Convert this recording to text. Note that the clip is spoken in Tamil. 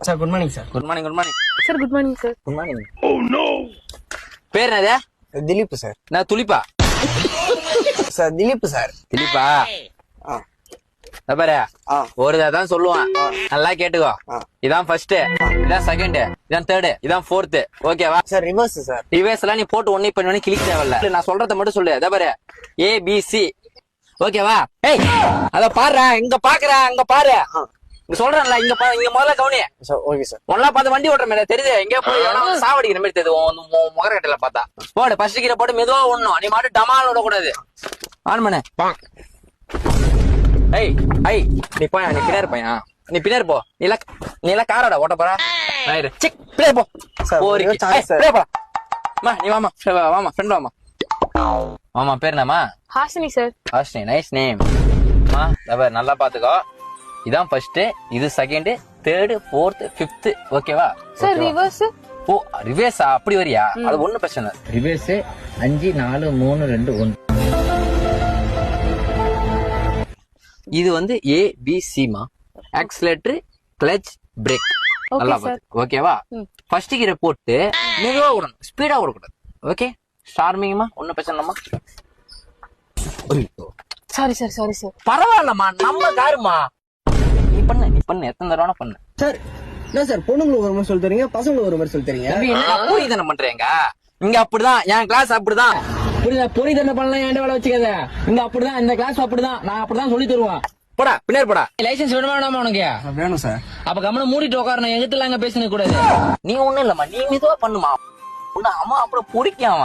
Sir good morning sir. Good morning. Good morning sir good morning sir. Good morning. பேர் என்னது? திலீப் சார். நான் துலிப்பா. Sir Dileep sir. திலீப்பா? ஆ பாரு, ஆ ஒரு தான் சொல்லுவான், நல்லா கேட்டுக்கோ. இதான் ஃபர்ஸ்ட், இதான் செகண்ட், இதான் தேர்ட், இதான் ஃபோர்த். ஓகேவா? Sir reverse sir. ரிவர்ஸ் எல்லாம் நீ போட்டு ஒண்ணு பண்ணி கிளிக் தேவையில்ல. நான் சொல்றத மட்டும் சொல்லு. அதே பாரு, ABC. ஓகேவா? ஏய், அத பாருடா, இங்க பாக்குற, அங்க பாரு. இங்க சொல்றேன்ல, இங்க இங்க முதல்ல கவனி. Sir okay sir. ஒன்னா பார்த்து வண்டி ஓட்டுற மாதிரி தெரியுது. எங்க போய் சாவடிக்கிற மாதிரி தெரியுது முகர கட்டையில பார்த்தா. போடு, ஃபர்ஸ்ட் கீரை போட்டு மெதுவா ஓடணும். நீ மாட்டு டமால் விடக்கூடாது. ஆன் பண்ணு. ஏய் ஐ, நீ போய், நீ பின்னாடி பையன், நீ பின்னாடி போ. நீ எல்லாம் காரோட ஓட்ட போற. சிக் பின்னாடி போ. நீ வாமா, வாமா ஃப்ரெண்ட் வாமா. ஆமா, பேர் என்னமா? Hasini sir. Hasini, nice name. நல்லா பாத்துக்கோ. இதான் ஃபர்ஸ்ட், இது செகண்ட், தேர்ட், ஃபோர்த், ஃபிஃப்த். ஓகேவா? Sir reverse. ஓ ரிவர்ஸா? அப்படி வரியா? அது ஒண்ணு பிரச்சனை. ரிவர்ஸ் 5 4 3 2 1. இது வந்து ABC மா. Accelerator, clutch, brake. நல்லா பாத்து. ஓகேவா? ஃபர்ஸ்ட் கீரை போட்டு மெதுவா விடணும், ஸ்பீடா விடக்கூடாது. ஓகே? ஸ்டார்மிங்மா, ஒன்னும் பிரச்சனை இல்லம்மா. Sorry sir, sorry sir. பரவாயில்லம்மா, நம்ம காருமா. நீ பண்ணு எத்தனை தடவை பண்ணு. சார் என்ன சார், பொண்ணுங்களுக்கு ஒரு மாதிரி சொல்லி தரீங்க, பசங்களுக்கு ஒரு மாதிரி சொல்லி தரீங்க. புரியுதானே பண்றீங்க? இங்க அப்படிதான், என் கிளாஸ் அப்படிதான். புரியுது பண்ணலாம், ஏன் வேலை வச்சுக்காத. இங்க அப்படிதான், இந்த கிளாஸ் அப்படிதான், நான் அப்படிதான் சொல்லி தருவேன். போடா பின்னாடி போடா. லைசன்ஸ் வேணுமா வேணாமா உனக்கு? வேணும் சார். அப்ப கம்மனை மூடிட்டு உட்காரணும், எங்கிட்ட அங்க பேசின கூடாது. நீ ஒண்ணும் இல்லம்மா, நீ மெதுவா பண்ணுமா. அம்மா அப்புறம் பிடிக்காம